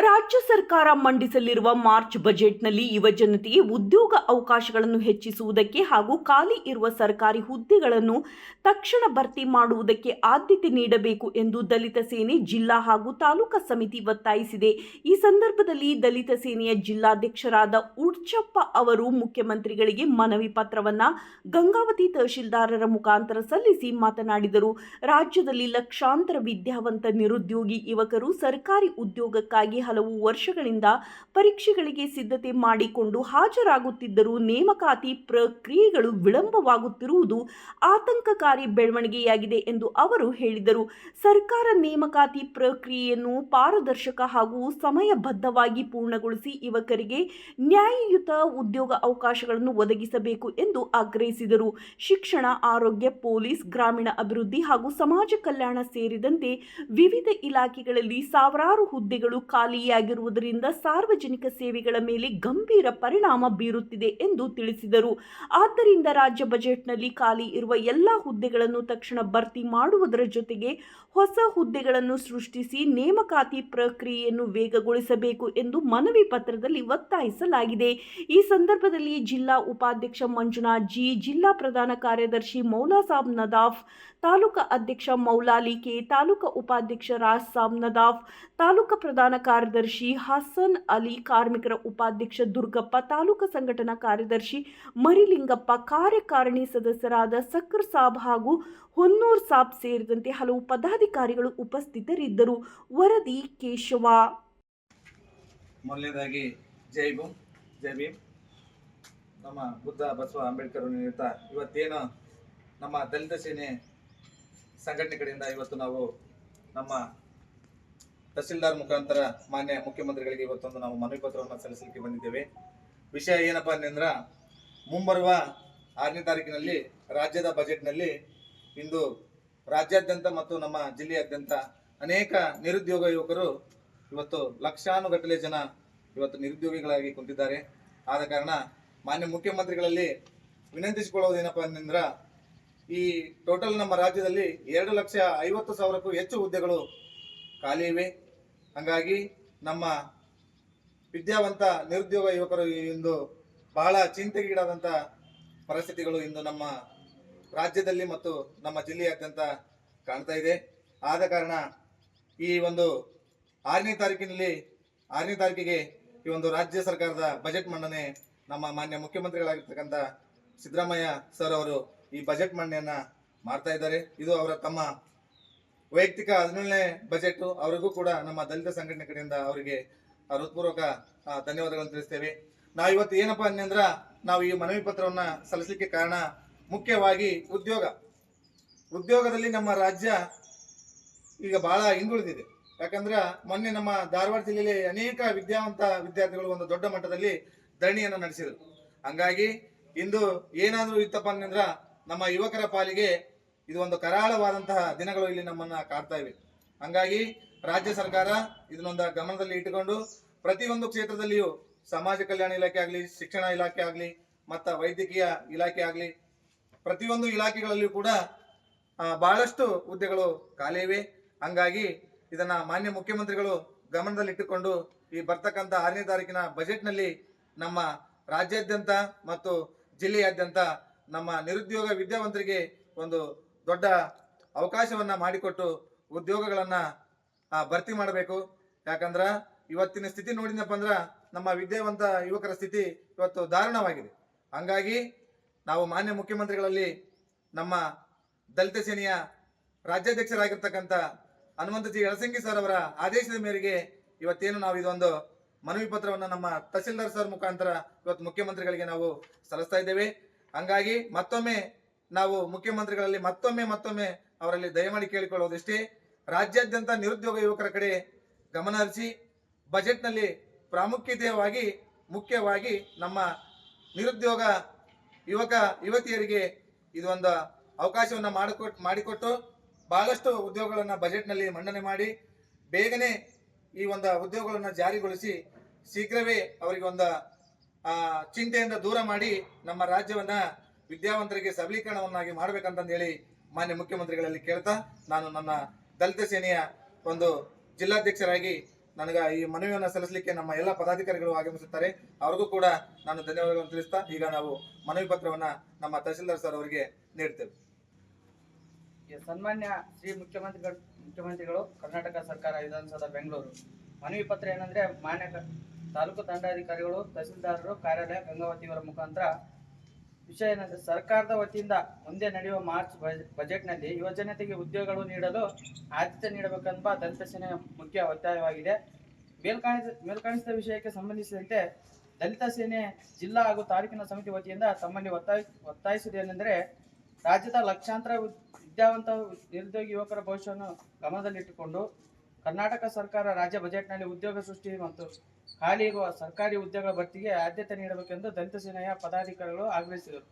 ರಾಜ್ಯ ಸರ್ಕಾರ ಮಂಡಿಸಲಿರುವ ಮಾರ್ಚ್ ಬಜೆಟ್ನಲ್ಲಿ ಯುವಜನತೆಗೆ ಉದ್ಯೋಗ ಅವಕಾಶಗಳನ್ನು ಹೆಚ್ಚಿಸುವುದಕ್ಕೆ ಹಾಗೂ ಖಾಲಿ ಇರುವ ಸರ್ಕಾರಿ ಹುದ್ದೆಗಳನ್ನು ತಕ್ಷಣ ಭರ್ತಿ ಮಾಡುವುದಕ್ಕೆ ಆದ್ಯತೆ ನೀಡಬೇಕು ಎಂದು ದಲಿತ ಸೇನೆ ಜಿಲ್ಲಾ ಹಾಗೂ ತಾಲೂಕಾ ಸಮಿತಿ ಒತ್ತಾಯಿಸಿದೆ. ಈ ಸಂದರ್ಭದಲ್ಲಿ ದಲಿತ ಸೇನೆಯ ಜಿಲ್ಲಾಧ್ಯಕ್ಷರಾದ ಉಡ್ಚಪ್ಪ ಅವರು ಮುಖ್ಯಮಂತ್ರಿಗಳಿಗೆ ಮನವಿ ಪತ್ರವನ್ನು ಗಂಗಾವತಿ ತಹಶೀಲ್ದಾರರ ಮುಖಾಂತರ ಸಲ್ಲಿಸಿ ಮಾತನಾಡಿದರು. ರಾಜ್ಯದಲ್ಲಿ ಲಕ್ಷಾಂತರ ವಿದ್ಯಾವಂತ ನಿರುದ್ಯೋಗಿ ಯುವಕರು ಸರ್ಕಾರಿ ಉದ್ಯೋಗಕ್ಕಾಗಿ ಹಲವು ವರ್ಷಗಳಿಂದ ಪರೀಕ್ಷೆಗಳಿಗೆ ಸಿದ್ಧತೆ ಮಾಡಿಕೊಂಡು ಹಾಜರಾಗುತ್ತಿದ್ದರೂ ನೇಮಕಾತಿ ಪ್ರಕ್ರಿಯೆಗಳು ವಿಳಂಬವಾಗುತ್ತಿರುವುದು ಆತಂಕಕಾರಿ ಬೆಳವಣಿಗೆಯಾಗಿದೆ ಎಂದು ಅವರು ಹೇಳಿದರು. ಸರ್ಕಾರ ನೇಮಕಾತಿ ಪ್ರಕ್ರಿಯೆಯನ್ನು ಪಾರದರ್ಶಕ ಹಾಗೂ ಸಮಯಬದ್ಧವಾಗಿ ಪೂರ್ಣಗೊಳಿಸಿ ಯುವಕರಿಗೆ ನ್ಯಾಯಯುತ ಉದ್ಯೋಗ ಅವಕಾಶಗಳನ್ನು ಒದಗಿಸಬೇಕು ಎಂದು ಆಗ್ರಹಿಸಿದರು. ಶಿಕ್ಷಣ, ಆರೋಗ್ಯ, ಪೊಲೀಸ್, ಗ್ರಾಮೀಣ ಅಭಿವೃದ್ಧಿ ಹಾಗೂ ಸಮಾಜ ಕಲ್ಯಾಣ ಸೇರಿದಂತೆ ವಿವಿಧ ಇಲಾಖೆಗಳಲ್ಲಿ ಸಾವಿರಾರು ಹುದ್ದೆಗಳು ಖಾಲಿಯಾಗಿರುವುದರಿಂದ ಸಾರ್ವಜನಿಕ ಸೇವೆಗಳ ಮೇಲೆ ಗಂಭೀರ ಪರಿಣಾಮ ಬೀರುತ್ತಿದೆ ಎಂದು ತಿಳಿಸಿದರು. ಆದ್ದರಿಂದ ರಾಜ್ಯ ಬಜೆಟ್ನಲ್ಲಿ ಖಾಲಿ ಇರುವ ಎಲ್ಲ ಹುದ್ದೆಗಳನ್ನು ತಕ್ಷಣ ಭರ್ತಿ ಮಾಡುವುದರ ಜೊತೆಗೆ ಹೊಸ ಹುದ್ದೆಗಳನ್ನು ಸೃಷ್ಟಿಸಿ ನೇಮಕಾತಿ ಪ್ರಕ್ರಿಯೆಯನ್ನು ವೇಗಗೊಳಿಸಬೇಕು ಎಂದು ಮನವಿ ಪತ್ರದಲ್ಲಿ ಒತ್ತಾಯಿಸಲಾಗಿದೆ. ಈ ಸಂದರ್ಭದಲ್ಲಿ ಜಿಲ್ಲಾ ಉಪಾಧ್ಯಕ್ಷ ಮಂಜುನಾಥ್ ಜಿ, ಜಿಲ್ಲಾ ಪ್ರಧಾನ ಕಾರ್ಯದರ್ಶಿ ಮೌಲಾಸಾಬ್ ನದಾಫ್, ತಾಲೂಕಾ ಅಧ್ಯಕ್ಷ ಮೌಲಾಲಿ ಕೆ, ತಾಲೂಕಾ ಉಪಾಧ್ಯಕ್ಷ ರಾಜ್ ಸಾಬ್ ನದಾಫ್, ತಾಲೂಕಾ ಪ್ರಧಾನ ಕಾರ್ಯದರ್ಶಿ ಹಸನ್ ಅಲಿ, ಕಾರ್ಮಿಕರ ಉಪಾಧ್ಯಕ್ಷ ದುರ್ಗಪ್ಪ, ತಾಲೂಕಾ ಸಂಘಟನಾ ಕಾರ್ಯದರ್ಶಿ ಮರಿಲಿಂಗಪ್ಪ, ಕಾರ್ಯಕಾರಿಣಿ ಸದಸ್ಯರಾದ ಸಕ್ಕರ್ ಸಾಬ್ ಹಾಗೂ ಹೊನ್ನೂರ್ ಸಾಬ್ ಸೇರಿದಂತೆ ಹಲವು ಪದಾಧಿಕಾರಿಗಳು ಉಪಸ್ಥಿತರಿದ್ದರು. ವರದಿ ಕೇಶವ. ಮೊದಲನೇದಾಗಿ ಜೈ ಭೀಮ್. ನಮ್ಮ ಬುದ್ಧ ಬಸವ ಅಂಬೇಡ್ಕರ್ ನಿಮಿತ್ತ ಇವತ್ತೇನು ನಮ್ಮ ದಲಿತ ಸೇನೆ ಸಂಘಟನೆ ಕಡೆಯಿಂದ ಇವತ್ತು ನಾವು ನಮ್ಮ ತಹಸೀಲ್ದಾರ್ ಮುಖಾಂತರ ಮಾನ್ಯ ಮುಖ್ಯಮಂತ್ರಿಗಳಿಗೆ ಇವತ್ತೊಂದು ನಾವು ಮನವಿ ಪತ್ರವನ್ನು ಸಲ್ಲಿಸಲಿಕ್ಕೆ ಬಂದಿದ್ದೇವೆ. ವಿಷಯ ಏನಪ್ಪಾ ಅಂತಂದ್ರೆ, ಮುಂಬರುವ 6ನೇ ತಾರೀಕಿನಲ್ಲಿ ರಾಜ್ಯದ ಬಜೆಟ್ನಲ್ಲಿ ಇಂದು ರಾಜ್ಯಾದ್ಯಂತ ಮತ್ತು ನಮ್ಮ ಜಿಲ್ಲೆಯಾದ್ಯಂತ ಅನೇಕ ನಿರುದ್ಯೋಗ ಯುವಕರು ಇವತ್ತು ಲಕ್ಷಾನುಗಟ್ಟಲೆ ಜನ ಇವತ್ತು ನಿರುದ್ಯೋಗಿಗಳಾಗಿ ಕುಂತಿದ್ದಾರೆ. ಆದ ಕಾರಣ ಮಾನ್ಯ ಮುಖ್ಯಮಂತ್ರಿಗಳಲ್ಲಿ ವಿನಂತಿಸಿಕೊಳ್ಳುವುದೇನಪ್ಪ ಅಂತಂದ್ರೆ, ಈ ಟೋಟಲ್ ನಮ್ಮ ರಾಜ್ಯದಲ್ಲಿ 2,50,000ಕ್ಕೂ ಹೆಚ್ಚು ಹುದ್ದೆಗಳು ಖಾಲಿ ಇವೆ. ಹಾಗಾಗಿ ನಮ್ಮ ವಿದ್ಯಾವಂತ ನಿರುದ್ಯೋಗ ಯುವಕರು ಇಂದು ಬಹಳ ಚಿಂತೆಗೀಡಾದಂಥ ಪರಿಸ್ಥಿತಿಗಳು ಇಂದು ನಮ್ಮ ರಾಜ್ಯದಲ್ಲಿ ಮತ್ತು ನಮ್ಮ ಜಿಲ್ಲೆಯಾದ್ಯಂತ ಕಾಣ್ತಾ ಇದೆ. ಆದ ಕಾರಣ ಈ ಒಂದು 6ನೇ ತಾರೀಕಿಗೆ ಈ ಒಂದು ರಾಜ್ಯ ಸರ್ಕಾರದ ಬಜೆಟ್ ಮಂಡನೆ ನಮ್ಮ ಮಾನ್ಯ ಮುಖ್ಯಮಂತ್ರಿಗಳಾಗಿರ್ತಕ್ಕಂಥ ಸಿದ್ದರಾಮಯ್ಯ ಸರ್ ಅವರು ಈ ಬಜೆಟ್ ಮಂಡನೆಯನ್ನ ಮಾಡ್ತಾ ಇದ್ದಾರೆ. ಇದು ಅವರ ತಮ್ಮ ವೈಯಕ್ತಿಕ 17ನೇ ಬಜೆಟ್. ಅವರಿಗೂ ಕೂಡ ನಮ್ಮ ದಲಿತ ಸಂಘಟನೆ ಕಡೆಯಿಂದ ಅವರಿಗೆ ಹೃತ್ಪೂರ್ವಕ ಧನ್ಯವಾದಗಳನ್ನು ತಿಳಿಸ್ತೇವೆ. ನಾವು ಇವತ್ತು ಏನಪ್ಪಾ ಅಂತಂದ್ರ, ನಾವು ಈ ಮನವಿ ಪತ್ರವನ್ನ ಸಲ್ಲಿಸಲಿಕ್ಕೆ ಕಾರಣ ಮುಖ್ಯವಾಗಿ ಉದ್ಯೋಗದಲ್ಲಿ ನಮ್ಮ ರಾಜ್ಯ ಈಗ ಬಹಳ ಹಿಂದುಳಿದಿದೆ. ಯಾಕಂದ್ರೆ ಮೊನ್ನೆ ನಮ್ಮ ಧಾರವಾಡ ಜಿಲ್ಲೆಯಲ್ಲಿ ಅನೇಕ ವಿದ್ಯಾವಂತ ವಿದ್ಯಾರ್ಥಿಗಳು ಒಂದು ದೊಡ್ಡ ಮಟ್ಟದಲ್ಲಿ ಧರಣಿಯನ್ನು ನಡೆಸಿದರು. ಹಂಗಾಗಿ ಇಂದು ಏನಾದರೂ ಇತ್ತಪ್ಪ ಅಂತಂದ್ರ ನಮ್ಮ ಯುವಕರ ಪಾಲಿಗೆ ಇದು ಒಂದು ಕರಾಳವಾದಂತಹ ದಿನಗಳು ಇಲ್ಲಿ ನಮ್ಮನ್ನ ಕಾಡ್ತಾ ಇವೆ. ಹಂಗಾಗಿ ರಾಜ್ಯ ಸರ್ಕಾರ ಇದನ್ನೊಂದು ಗಮನದಲ್ಲಿ ಇಟ್ಟುಕೊಂಡು ಪ್ರತಿಯೊಂದು ಕ್ಷೇತ್ರದಲ್ಲಿಯೂ ಸಮಾಜ ಕಲ್ಯಾಣ ಇಲಾಖೆ ಆಗಲಿ, ಶಿಕ್ಷಣ ಇಲಾಖೆ ಆಗಲಿ, ಮತ್ತು ವೈದ್ಯಕೀಯ ಇಲಾಖೆ ಆಗಲಿ, ಪ್ರತಿಯೊಂದು ಇಲಾಖೆಗಳಲ್ಲಿಯೂ ಕೂಡ ಬಹಳಷ್ಟು ಹುದ್ದೆಗಳು ಖಾಲಿ ಇವೆ. ಹಂಗಾಗಿ ಇದನ್ನ ಮಾನ್ಯ ಮುಖ್ಯಮಂತ್ರಿಗಳು ಗಮನದಲ್ಲಿಟ್ಟುಕೊಂಡು ಈ ಬರ್ತಕ್ಕಂಥ 6ನೇ ತಾರೀಕಿನ ಬಜೆಟ್ನಲ್ಲಿ ನಮ್ಮ ರಾಜ್ಯಾದ್ಯಂತ ಮತ್ತು ಜಿಲ್ಲೆಯಾದ್ಯಂತ ನಮ್ಮ ನಿರುದ್ಯೋಗ ವಿದ್ಯಾವಂತರಿಗೆ ಒಂದು ದೊಡ್ಡ ಅವಕಾಶವನ್ನ ಮಾಡಿಕೊಟ್ಟು ಉದ್ಯೋಗಗಳನ್ನ ಭರ್ತಿ ಮಾಡಬೇಕು. ಯಾಕಂದ್ರ ಇವತ್ತಿನ ಸ್ಥಿತಿ ನೋಡಿದಪ್ಪ ಅಂದ್ರ ನಮ್ಮ ವಿದ್ಯಾವಂತ ಯುವಕರ ಸ್ಥಿತಿ ಇವತ್ತು ದಾರುಣವಾಗಿದೆ. ಹಂಗಾಗಿ ನಾವು ಮಾನ್ಯ ಮುಖ್ಯಮಂತ್ರಿಗಳಲ್ಲಿ ನಮ್ಮ ದಲಿತ ಸೇನೆಯ ರಾಜ್ಯಾಧ್ಯಕ್ಷರಾಗಿರ್ತಕ್ಕಂಥ ಹನುಮಂತ ಜಿ ಯಳಸಂಗಿ ಸರ್ ಅವರ ಆದೇಶದ ಮೇರೆಗೆ ಇವತ್ತೇನು ನಾವು ಇದೊಂದು ಮನವಿ ಪತ್ರವನ್ನು ನಮ್ಮ ತಹಸೀಲ್ದಾರ್ ಸರ್ ಮುಖಾಂತರ ಇವತ್ತು ಮುಖ್ಯಮಂತ್ರಿಗಳಿಗೆ ನಾವು ಸಲ್ಲಿಸ್ತಾ ಇದ್ದೇವೆ. ಹಂಗಾಗಿ ಮತ್ತೊಮ್ಮೆ ನಾವು ಮುಖ್ಯಮಂತ್ರಿಗಳಲ್ಲಿ ಮತ್ತೊಮ್ಮೆ ಅವರಲ್ಲಿ ದಯಮಾಡಿ ಕೇಳಿಕೊಳ್ಳುವುದಿಷ್ಟೇ, ರಾಜ್ಯಾದ್ಯಂತ ನಿರುದ್ಯೋಗ ಯುವಕರ ಕಡೆ ಗಮನ ಹರಿಸಿ ಬಜೆಟ್ನಲ್ಲಿ ಮುಖ್ಯವಾಗಿ ನಮ್ಮ ನಿರುದ್ಯೋಗ ಯುವಕ ಯುವತಿಯರಿಗೆ ಇದೊಂದು ಅವಕಾಶವನ್ನು ಮಾಡಿಕೊಟ್ಟು ಬಹಳಷ್ಟು ಉದ್ಯೋಗಗಳನ್ನು ಬಜೆಟ್ನಲ್ಲಿ ಮಂಡನೆ ಮಾಡಿ ಬೇಗನೆ ಈ ಒಂದು ಉದ್ಯೋಗಗಳನ್ನು ಜಾರಿಗೊಳಿಸಿ ಶೀಘ್ರವೇ ಅವರಿಗೆ ಒಂದು ಚಿಂತೆಯಿಂದ ದೂರ ಮಾಡಿ ನಮ್ಮ ರಾಜ್ಯವನ್ನ ವಿದ್ಯಾವಂತರಿಗೆ ಸಬಲೀಕರಣವನ್ನಾಗಿ ಮಾಡಬೇಕಂತಂದು ಹೇಳಿ ಮಾನ್ಯ ಮುಖ್ಯಮಂತ್ರಿಗಳಲ್ಲಿ ಕೇಳ್ತಾ ನಾನು ನನ್ನ ದಲಿತ ಸೇನೆಯ ಒಂದು ಜಿಲ್ಲಾಧ್ಯಕ್ಷರಾಗಿ ನನಗೆ ಈ ಮನವಿಯನ್ನು ಸಲ್ಲಿಸಲಿಕ್ಕೆ ನಮ್ಮ ಎಲ್ಲ ಪದಾಧಿಕಾರಿಗಳು ಆಗಮಿಸುತ್ತಾರೆ. ಅವ್ರಿಗೂ ಕೂಡ ನಾನು ಧನ್ಯವಾದಗಳನ್ನು ತಿಳಿಸ್ತಾ ಈಗ ನಾವು ಮನವಿ ಪತ್ರವನ್ನು ನಮ್ಮ ತಹಸೀಲ್ದಾರ್ ಸರ್ ಅವರಿಗೆ ನೀಡ್ತೇವೆ. ಸನ್ಮಾನ್ಯ ಶ್ರೀ ಮುಖ್ಯಮಂತ್ರಿಗಳು ಕರ್ನಾಟಕ ಸರ್ಕಾರ ವಿಧಾನಸೌಧ ಬೆಂಗಳೂರು. ಮನವಿ ಪತ್ರ ಏನಂದ್ರೆ, ಮಾನ್ಯ ತಾಲೂಕು ದಂಡಾಧಿಕಾರಿಗಳು ತಹಸೀಲ್ದಾರರು ಕಾರ್ಯಾಲಯ ಗಂಗಾವತಿಯವರ ಮುಖಾಂತರ ವಿಷಯ ಏನಂದ್ರೆ, ಸರ್ಕಾರದ ವತಿಯಿಂದ ಮುಂದೆ ನಡೆಯುವ ಮಾರ್ಚ್ ಬಜೆಟ್ನಲ್ಲಿ ಯುವಜನತೆಗೆ ಉದ್ಯೋಗಗಳು ನೀಡಲು ಆದ್ಯತೆ ನೀಡಬೇಕೆಂಬ ದಲಿತ ಸೇನೆಯ ಮುಖ್ಯ ಒತ್ತಾಯವಾಗಿದೆ. ಮೇಲ್ಕಾಣಿಸಿದ ವಿಷಯಕ್ಕೆ ಸಂಬಂಧಿಸಿದಂತೆ ದಲಿತ ಸೇನೆ ಜಿಲ್ಲಾ ಹಾಗೂ ತಾಲೂಕಿನ ಸಮಿತಿ ವತಿಯಿಂದ ತಮ್ಮಲ್ಲಿ ಒತ್ತಾಯಿಸುವುದೇನೆಂದರೆ, ರಾಜ್ಯದ ಲಕ್ಷಾಂತರ ವಿದ್ಯಾವಂತ ನಿರುದ್ಯೋಗಿ ಯುವಕರ ಭವಿಷ್ಯವನ್ನು ಗಮನದಲ್ಲಿಟ್ಟುಕೊಂಡು ಕರ್ನಾಟಕ ಸರ್ಕಾರ ರಾಜ್ಯ ಬಜೆಟ್ನಲ್ಲಿ ಉದ್ಯೋಗ ಸೃಷ್ಟಿ ಮತ್ತು ಖಾಲಿ ಇರುವ ಸರ್ಕಾರಿ ಉದ್ಯೋಗಗಳ ಭರ್ತಿಗೆ ಆದ್ಯತೆ ನೀಡಬೇಕೆಂದು ದಲಿತ ಸೇನೆಯ ಪದಾಧಿಕಾರಿಗಳು ಆಗ್ರಹಿಸಿದರು.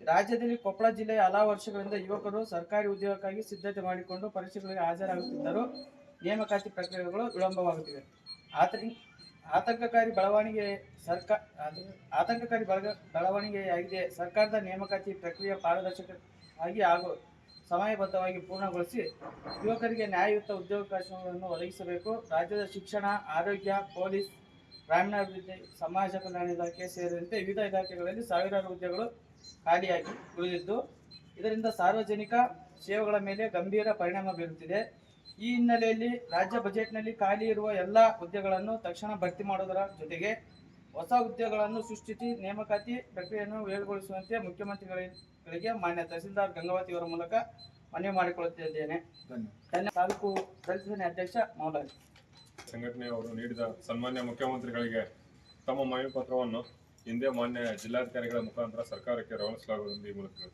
ರಾಜ್ಯದಲ್ಲಿ ಕೊಪ್ಪಳ ಜಿಲ್ಲೆಯ ಹಲವು ವರ್ಷಗಳಿಂದ ಯುವಕರು ಸರ್ಕಾರಿ ಉದ್ಯೋಗಕ್ಕಾಗಿ ಸಿದ್ಧತೆ ಮಾಡಿಕೊಂಡು ಪರೀಕ್ಷೆಗಳಿಗೆ ಹಾಜರಾಗುತ್ತಿದ್ದರೂ ನೇಮಕಾತಿ ಪ್ರಕ್ರಿಯೆಗಳು ವಿಳಂಬವಾಗುತ್ತಿವೆ. ಆತಂಕಕಾರಿ ಬೆಳವಣಿಗೆಯಾಗಿದೆ. ಸರ್ಕಾರದ ನೇಮಕಾತಿ ಪ್ರಕ್ರಿಯೆ ಪಾರದರ್ಶಕವಾಗಿ ಹಾಗೂ ಸಮಯಬದ್ಧವಾಗಿ ಪೂರ್ಣಗೊಳಿಸಿ ಯುವಕರಿಗೆ ನ್ಯಾಯಯುತ ಉದ್ಯೋಗಾವಕಾಶಗಳನ್ನು ಒದಗಿಸಬೇಕು. ರಾಜ್ಯದ ಶಿಕ್ಷಣ, ಆರೋಗ್ಯ, ಪೊಲೀಸ್, ಗ್ರಾಮೀಣಾಭಿವೃದ್ಧಿ, ಸಮಾಜ ಕಲ್ಯಾಣ ಇಲಾಖೆ ಸೇರಿದಂತೆ ವಿವಿಧ ಇಲಾಖೆಗಳಲ್ಲಿ ಸಾವಿರಾರು ಹುದ್ದೆಗಳು ಖಾಲಿಯಾಗಿ ಉಳಿದಿದ್ದು, ಇದರಿಂದ ಸಾರ್ವಜನಿಕ ಸೇವೆಗಳ ಮೇಲೆ ಗಂಭೀರ ಪರಿಣಾಮ ಬೀರುತ್ತಿದೆ. ಈ ಹಿನ್ನೆಲೆಯಲ್ಲಿ ರಾಜ್ಯ ಬಜೆಟ್ನಲ್ಲಿ ಖಾಲಿ ಇರುವ ಎಲ್ಲ ಹುದ್ದೆಗಳನ್ನು ತಕ್ಷಣ ಭರ್ತಿ ಮಾಡುವುದರ ಜೊತೆಗೆ ಹೊಸ ಹುದ್ದೆಗಳನ್ನು ಸೃಷ್ಟಿಸಿ ನೇಮಕಾತಿ ಪ್ರಕ್ರಿಯೆಯನ್ನು ವೇಗಗೊಳಿಸುವಂತೆ ಮುಖ್ಯಮಂತ್ರಿಗಳಿಗೆ ಮಾನ್ಯ ತಹಸೀಲ್ದಾರ್ ಗಂಗಾವತಿಯವರ ಮೂಲಕ ಮನವಿ ಮಾಡಿಕೊಳ್ಳುತ್ತಿದ್ದೇನೆ. ತಾಲೂಕು ದಲಿತ ಸೇನೆ ಅಧ್ಯಕ್ಷ ಮೌಲಾಲಿ. ಸಂಘಟನೆಯವರು ನೀಡಿದ ಸನ್ಮಾನ್ಯ ಮುಖ್ಯಮಂತ್ರಿಗಳಿಗೆ ತಮ್ಮ ಮನವಿ ಪತ್ರವನ್ನು ಹಿಂದೆ ಮಾನ್ಯ ಜಿಲ್ಲಾಧಿಕಾರಿಗಳ ಮುಖಾಂತರ ಸರ್ಕಾರಕ್ಕೆ ರವಾನಿಸಲಾಗುವುದು ಈ ಮೂಲಕ.